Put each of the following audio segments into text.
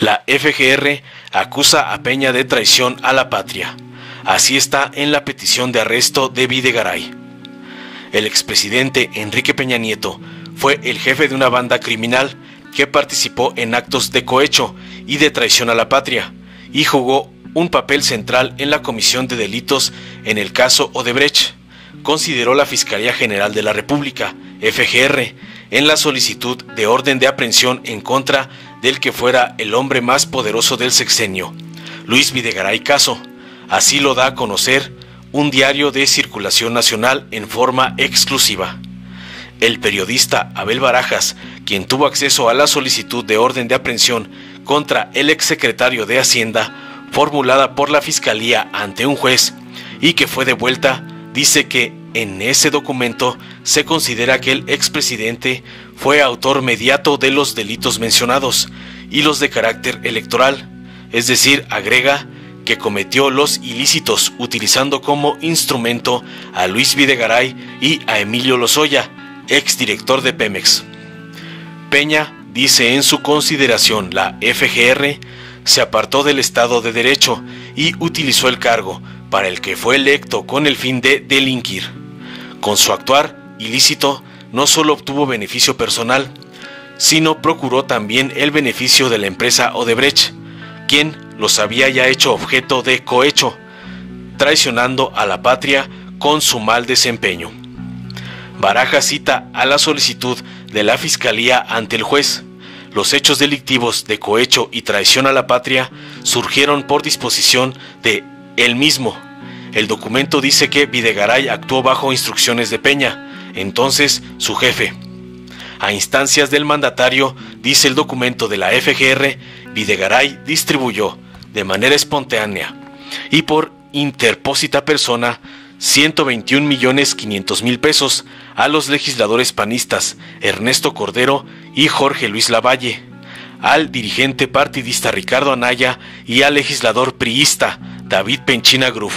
La FGR acusa a Peña de traición a la patria. Así está en la petición de arresto de Videgaray. El expresidente Enrique Peña Nieto fue el jefe de una banda criminal que participó en actos de cohecho y de traición a la patria y jugó un papel central en la comisión de delitos en el caso Odebrecht, consideró la Fiscalía General de la República, FGR, en la solicitud de orden de aprehensión en contra del que fuera el hombre más poderoso del sexenio, Luis Videgaray Caso. Así lo da a conocer un diario de circulación nacional en forma exclusiva. El periodista Abel Barajas, quien tuvo acceso a la solicitud de orden de aprehensión contra el exsecretario de Hacienda, formulada por la Fiscalía ante un juez y que fue devuelta, dice que en ese documento se considera que el expresidente fue autor mediato de los delitos mencionados y los de carácter electoral, es decir, agrega que cometió los ilícitos utilizando como instrumento a Luis Videgaray y a Emilio Lozoya, exdirector de Pemex. Peña dice en su consideración la FGR se apartó del Estado de Derecho y utilizó el cargo para el que fue electo con el fin de delinquir. Con su actuar ilícito no solo obtuvo beneficio personal, sino procuró también el beneficio de la empresa Odebrecht, quien los había ya hecho objeto de cohecho, traicionando a la patria con su mal desempeño. Barajas cita a la solicitud de la Fiscalía ante el juez. Los hechos delictivos de cohecho y traición a la patria surgieron por disposición de él mismo. El documento dice que Videgaray actuó bajo instrucciones de Peña, entonces su jefe. A instancias del mandatario, dice el documento de la FGR, Videgaray distribuyó de manera espontánea y por interpósita persona 121.500.000 pesos a los legisladores panistas Ernesto Cordero y Jorge Luis Lavalle, al dirigente partidista Ricardo Anaya y al legislador priista David Penchina Gruf.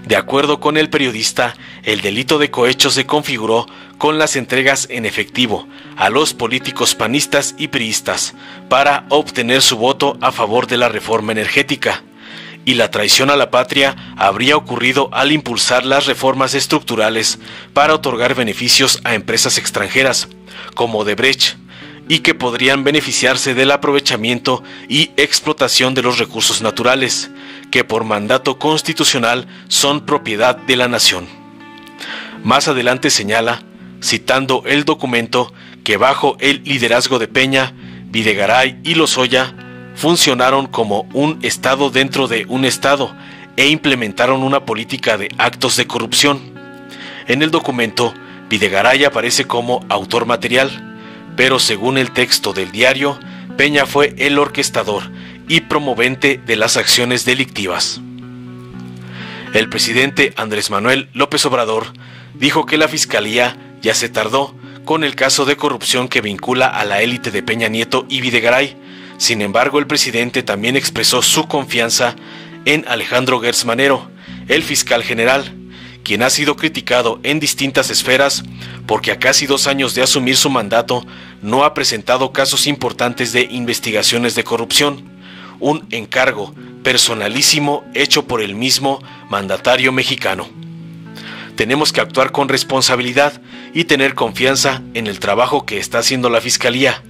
De acuerdo con el periodista, el delito de cohecho se configuró con las entregas en efectivo a los políticos panistas y priistas para obtener su voto a favor de la reforma energética, y la traición a la patria habría ocurrido al impulsar las reformas estructurales para otorgar beneficios a empresas extranjeras, como Odebrecht, y que podrían beneficiarse del aprovechamiento y explotación de los recursos naturales, que por mandato constitucional son propiedad de la nación. Más adelante señala, citando el documento, que bajo el liderazgo de Peña, Videgaray y Lozoya funcionaron como un Estado dentro de un Estado e implementaron una política de actos de corrupción. En el documento, Videgaray aparece como autor material, pero según el texto del diario, Peña fue el orquestador y promovente de las acciones delictivas. El presidente Andrés Manuel López Obrador dijo que la Fiscalía ya se tardó con el caso de corrupción que vincula a la élite de Peña Nieto y Videgaray. Sin embargo, el presidente también expresó su confianza en Alejandro Gertz Manero, el fiscal general, quien ha sido criticado en distintas esferas porque a casi 2 años de asumir su mandato no ha presentado casos importantes de investigaciones de corrupción, un encargo personalísimo hecho por el mismo mandatario mexicano. Tenemos que actuar con responsabilidad y tener confianza en el trabajo que está haciendo la Fiscalía.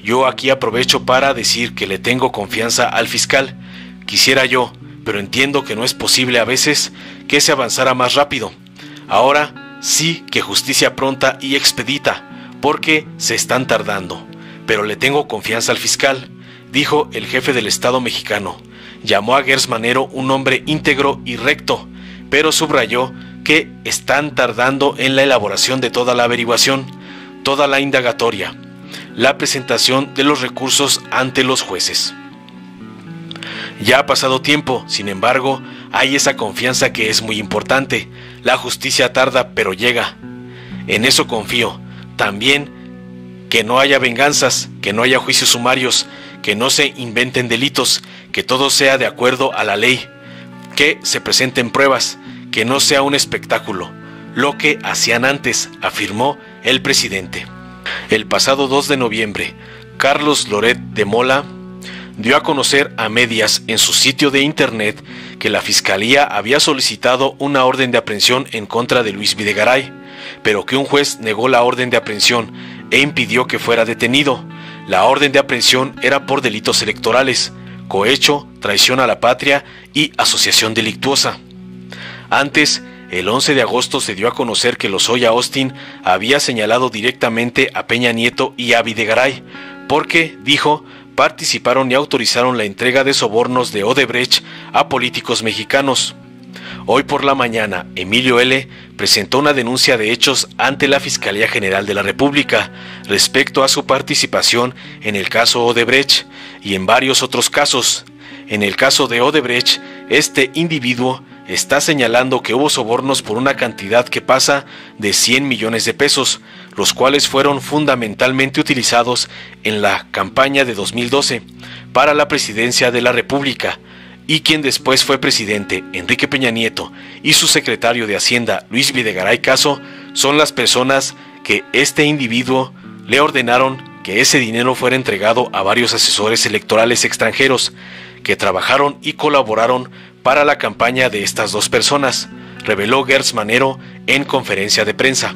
Yo aquí aprovecho para decir que le tengo confianza al fiscal. Quisiera yo, pero entiendo que no es posible a veces que se avanzara más rápido. Ahora sí que justicia pronta y expedita, porque se están tardando. Pero le tengo confianza al fiscal, dijo el jefe del Estado mexicano. Llamó a Gertz Manero un hombre íntegro y recto, pero subrayó que están tardando en la elaboración de toda la averiguación, toda la indagatoria, la presentación de los recursos ante los jueces. Ya ha pasado tiempo, sin embargo, hay esa confianza que es muy importante. La justicia tarda, pero llega. En eso confío. También que no haya venganzas, que no haya juicios sumarios, que no se inventen delitos, que todo sea de acuerdo a la ley, que se presenten pruebas, que no sea un espectáculo, lo que hacían antes, afirmó el presidente. El pasado 2 de noviembre, Carlos Loret de Mola, dio a conocer a medias en su sitio de internet que la Fiscalía había solicitado una orden de aprehensión en contra de Luis Videgaray, pero que un juez negó la orden de aprehensión e impidió que fuera detenido. La orden de aprehensión era por delitos electorales, cohecho, traición a la patria y asociación delictuosa. Antes, el 11 de agosto se dio a conocer que Lozoya Austin había señalado directamente a Peña Nieto y a Videgaray, porque, dijo, participaron y autorizaron la entrega de sobornos de Odebrecht a políticos mexicanos. Hoy por la mañana, Emilio L. presentó una denuncia de hechos ante la Fiscalía General de la República respecto a su participación en el caso Odebrecht y en varios otros casos. En el caso de Odebrecht, este individuo está señalando que hubo sobornos por una cantidad que pasa de 100 millones de pesos, los cuales fueron fundamentalmente utilizados en la campaña de 2012 para la presidencia de la República, y quien después fue presidente, Enrique Peña Nieto, y su secretario de Hacienda, Luis Videgaray Caso, son las personas que este individuo le ordenaron que ese dinero fuera entregado a varios asesores electorales extranjeros que trabajaron y colaboraron para la campaña de estas dos personas, reveló Gertz Manero en conferencia de prensa.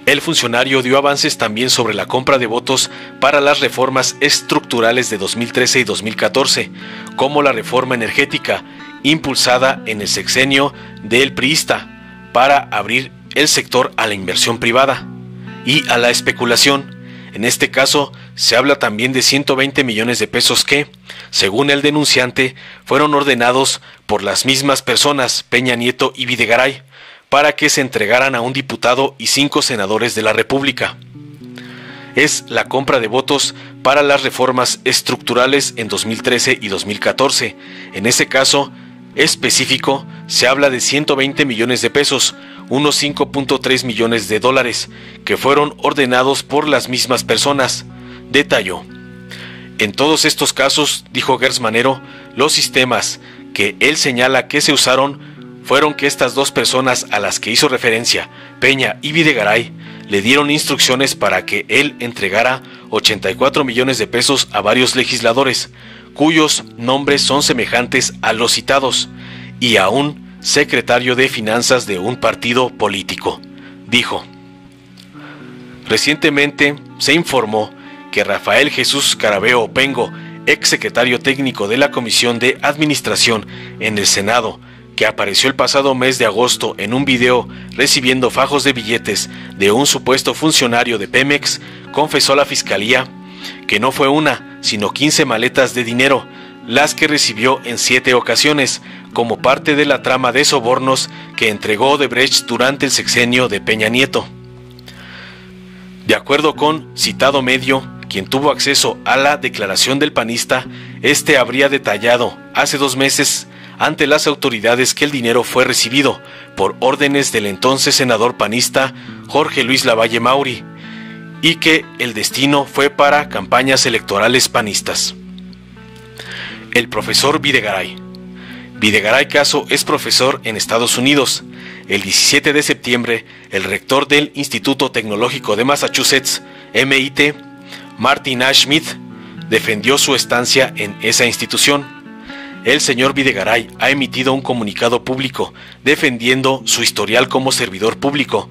El funcionario dio avances también sobre la compra de votos para las reformas estructurales de 2013 y 2014, como la reforma energética, impulsada en el sexenio del priista, para abrir el sector a la inversión privada y a la especulación. En este caso, se habla también de 120 millones de pesos que, según el denunciante, fueron ordenados por las mismas personas, Peña Nieto y Videgaray, para que se entregaran a un diputado y 5 senadores de la República. Es la compra de votos para las reformas estructurales en 2013 y 2014. En ese caso específico, se habla de 120 millones de pesos, unos 5.3 millones de dólares, que fueron ordenados por las mismas personas, detalló. En todos estos casos, dijo Gertz Manero, los sistemas que él señala que se usaron fueron que estas dos personas a las que hizo referencia, Peña y Videgaray, le dieron instrucciones para que él entregara 84 millones de pesos a varios legisladores, cuyos nombres son semejantes a los citados, y a un secretario de finanzas de un partido político. Dijo: recientemente se informó que Rafael Jesús Carabeo Opengo, ex secretario técnico de la Comisión de Administración en el Senado, que apareció el pasado mes de agosto en un video recibiendo fajos de billetes de un supuesto funcionario de Pemex, confesó a la Fiscalía que no fue una, sino 15 maletas de dinero, las que recibió en 7 ocasiones, como parte de la trama de sobornos que entregó Odebrecht durante el sexenio de Peña Nieto. De acuerdo con citado medio, quien tuvo acceso a la declaración del panista, este habría detallado hace 2 meses ante las autoridades que el dinero fue recibido por órdenes del entonces senador panista Jorge Luis Lavalle Mauri y que el destino fue para campañas electorales panistas. El profesor Videgaray. Videgaray Caso es profesor en Estados Unidos. El 17 de septiembre, el rector del Instituto Tecnológico de Massachusetts, MIT, Martin A. Schmidt, defendió su estancia en esa institución. El señor Videgaray ha emitido un comunicado público defendiendo su historial como servidor público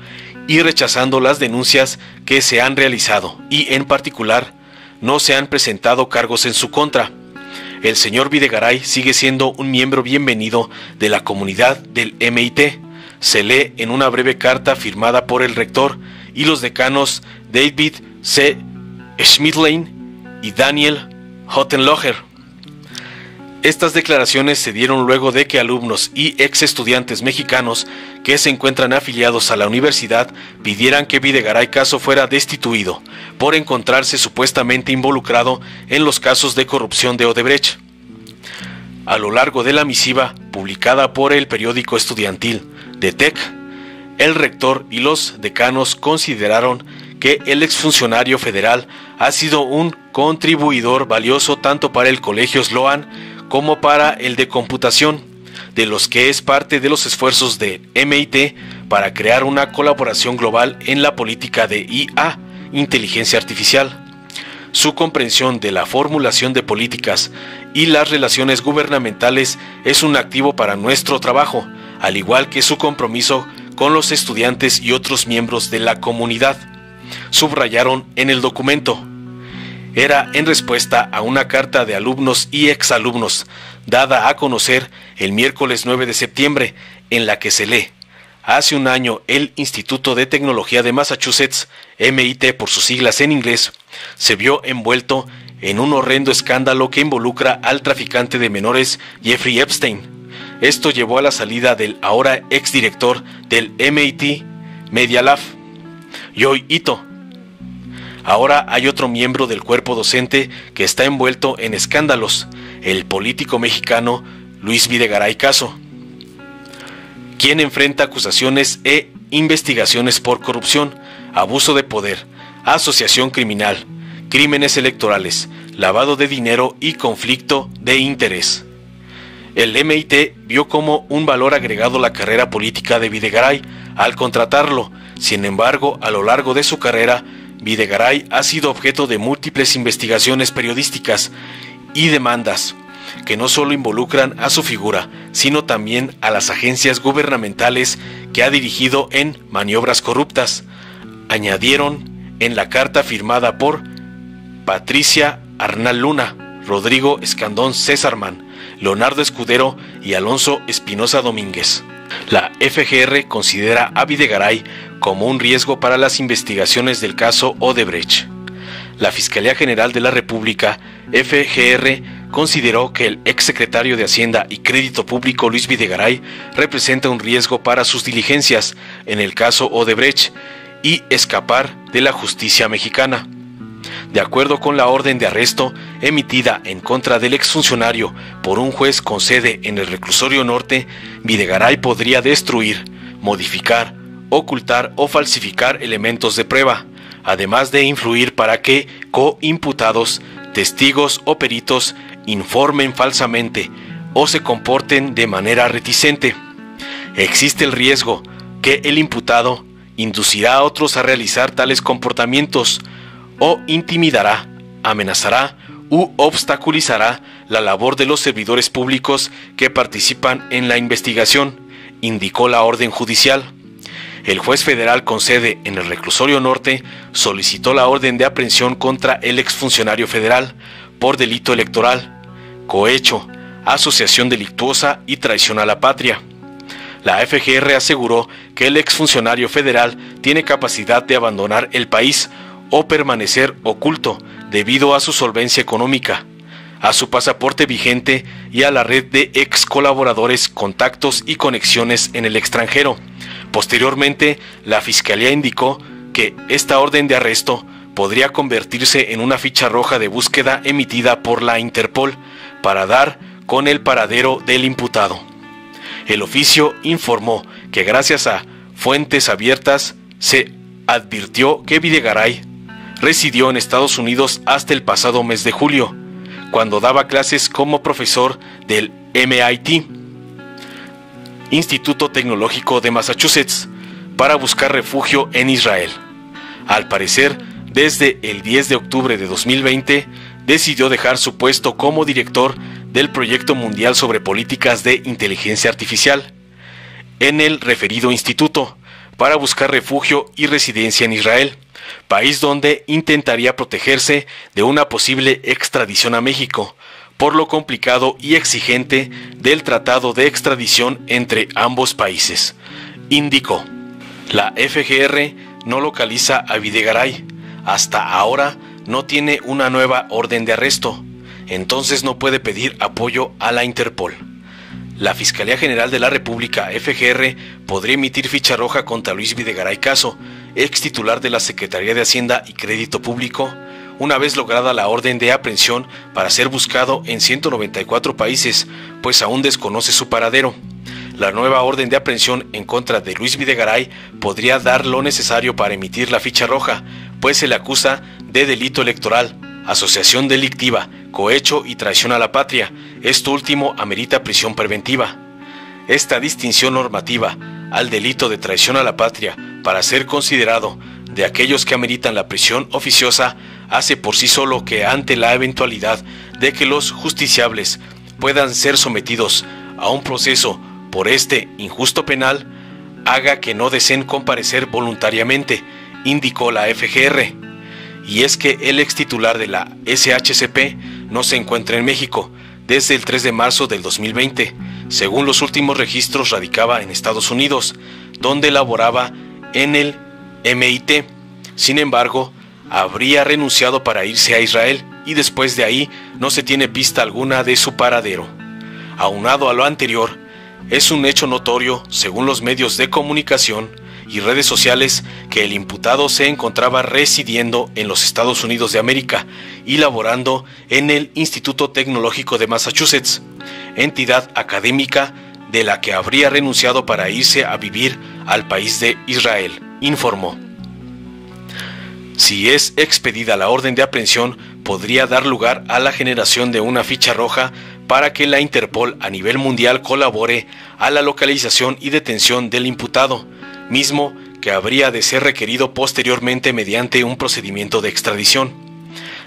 y rechazando las denuncias que se han realizado y, en particular, no se han presentado cargos en su contra. El señor Videgaray sigue siendo un miembro bienvenido de la comunidad del MIT, se lee en una breve carta firmada por el rector y los decanos David C. Schmidlein y Daniel Hottenlocher. Estas declaraciones se dieron luego de que alumnos y ex estudiantes mexicanos que se encuentran afiliados a la universidad pidieran que Videgaray Caso fuera destituido por encontrarse supuestamente involucrado en los casos de corrupción de Odebrecht. A lo largo de la misiva publicada por el periódico estudiantil de TEC, el rector y los decanos consideraron que el exfuncionario federal ha sido un contribuidor valioso tanto para el Colegio Sloan como para el de computación, de los que es parte de los esfuerzos de MIT para crear una colaboración global en la política de IA, inteligencia artificial. Su comprensión de la formulación de políticas y las relaciones gubernamentales es un activo para nuestro trabajo, al igual que su compromiso con los estudiantes y otros miembros de la comunidad, subrayaron en el documento. Era en respuesta a una carta de alumnos y exalumnos dada a conocer el miércoles 9 de septiembre, en la que se lee: hace un año el Instituto de Tecnología de Massachusetts, MIT por sus siglas en inglés, se vio envuelto en un horrendo escándalo que involucra al traficante de menores Jeffrey Epstein. Esto llevó a la salida del ahora exdirector del MIT Media Lab, Yoy Ito. Ahora hay otro miembro del cuerpo docente que está envuelto en escándalos, el político mexicano Luis Videgaray Caso, quien enfrenta acusaciones e investigaciones por corrupción, abuso de poder, asociación criminal, crímenes electorales, lavado de dinero y conflicto de interés. El MIT vio como un valor agregado la carrera política de Videgaray al contratarlo. Sin embargo, a lo largo de su carrera, Videgaray ha sido objeto de múltiples investigaciones periodísticas y demandas que no solo involucran a su figura, sino también a las agencias gubernamentales que ha dirigido en maniobras corruptas, añadieron en la carta firmada por Patricia Arnal Luna, Rodrigo Escandón Césarman, Leonardo Escudero y Alonso Espinosa Domínguez. La FGR considera a Videgaray como un riesgo para las investigaciones del caso Odebrecht. La Fiscalía General de la República, FGR, consideró que el exsecretario de Hacienda y Crédito Público Luis Videgaray representa un riesgo para sus diligencias en el caso Odebrecht y escapar de la justicia mexicana. De acuerdo con la orden de arresto emitida en contra del exfuncionario por un juez con sede en el Reclusorio Norte, Videgaray podría destruir, modificar, ocultar o falsificar elementos de prueba, además de influir para que coimputados, testigos o peritos informen falsamente o se comporten de manera reticente. Existe el riesgo que el imputado inducirá a otros a realizar tales comportamientos o intimidará, amenazará u obstaculizará la labor de los servidores públicos que participan en la investigación, indicó la orden judicial. El juez federal con sede en el Reclusorio Norte solicitó la orden de aprehensión contra el exfuncionario federal por delito electoral, cohecho, asociación delictuosa y traición a la patria. La FGR aseguró que el exfuncionario federal tiene capacidad de abandonar el país o permanecer oculto debido a su solvencia económica, a su pasaporte vigente y a la red de ex colaboradores, contactos y conexiones en el extranjero. Posteriormente, la Fiscalía indicó que esta orden de arresto podría convertirse en una ficha roja de búsqueda emitida por la Interpol para dar con el paradero del imputado. El oficio informó que gracias a fuentes abiertas se advirtió que Videgaray residió en Estados Unidos hasta el pasado mes de julio, cuando daba clases como profesor del MIT, Instituto Tecnológico de Massachusetts, para buscar refugio en Israel. Al parecer, desde el 10 de octubre de 2020, decidió dejar su puesto como director del Proyecto Mundial sobre Políticas de Inteligencia Artificial en el referido instituto, para buscar refugio y residencia en Israel, país donde intentaría protegerse de una posible extradición a México, por lo complicado y exigente del tratado de extradición entre ambos países, indicó. La FGR no localiza a Videgaray. Hasta ahora no tiene una nueva orden de arresto, entonces no puede pedir apoyo a la Interpol. La Fiscalía General de la República, FGR, podría emitir ficha roja contra Luis Videgaray Caso, ex titular de la Secretaría de Hacienda y Crédito Público, una vez lograda la orden de aprehensión para ser buscado en 194 países, pues aún desconoce su paradero. La nueva orden de aprehensión en contra de Luis Videgaray podría dar lo necesario para emitir la ficha roja, pues se le acusa de delito electoral, asociación delictiva, cohecho y traición a la patria. Esto último amerita prisión preventiva. Esta distinción normativa al delito de traición a la patria, para ser considerado de aquellos que ameritan la prisión oficiosa, hace por sí solo que ante la eventualidad de que los justiciables puedan ser sometidos a un proceso por este injusto penal, haga que no deseen comparecer voluntariamente, indicó la FGR. Y es que el ex titular de la SHCP no se encuentra en México desde el 3 de marzo del 2020. Según los últimos registros, radicaba en Estados Unidos, donde laboraba en el MIT. Sin embargo, habría renunciado para irse a Israel y después de ahí no se tiene pista alguna de su paradero. Aunado a lo anterior, es un hecho notorio, según los medios de comunicación y redes sociales, que el imputado se encontraba residiendo en los Estados Unidos de América y laborando en el Instituto Tecnológico de Massachusetts, entidad académica de la que habría renunciado para irse a vivir al país de Israel, informó. Si es expedida la orden de aprehensión, podría dar lugar a la generación de una ficha roja para que la Interpol a nivel mundial colabore a la localización y detención del imputado, mismo que habría de ser requerido posteriormente mediante un procedimiento de extradición.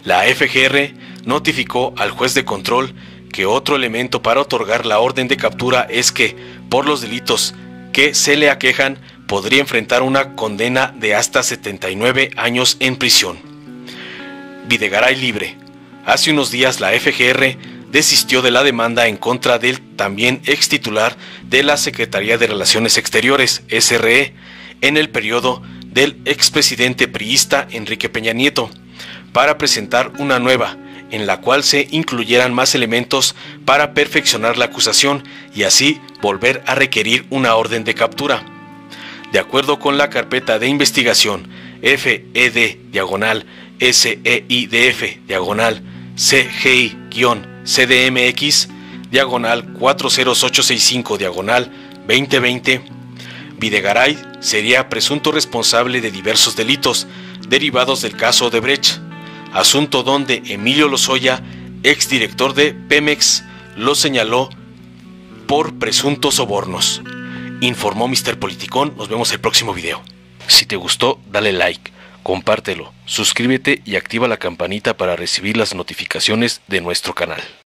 La FGR notificó al juez de control que otro elemento para otorgar la orden de captura es que, por los delitos que se le aquejan, podría enfrentar una condena de hasta 79 años en prisión. Videgaray libre. Hace unos días la FGR desistió de la demanda en contra del también ex titular de la Secretaría de Relaciones Exteriores, SRE, en el periodo del expresidente priista Enrique Peña Nieto, para presentar una nueva, en la cual se incluyeran más elementos para perfeccionar la acusación y así volver a requerir una orden de captura. De acuerdo con la carpeta de investigación FED-CIDF-CDMX-40865-2020, Videgaray sería presunto responsable de diversos delitos derivados del caso Odebrecht, asunto donde Emilio Lozoya, exdirector de Pemex, lo señaló por presuntos sobornos. Informó Mr. Politicón. Nos vemos el próximo video. Si te gustó, dale like, compártelo, suscríbete y activa la campanita para recibir las notificaciones de nuestro canal.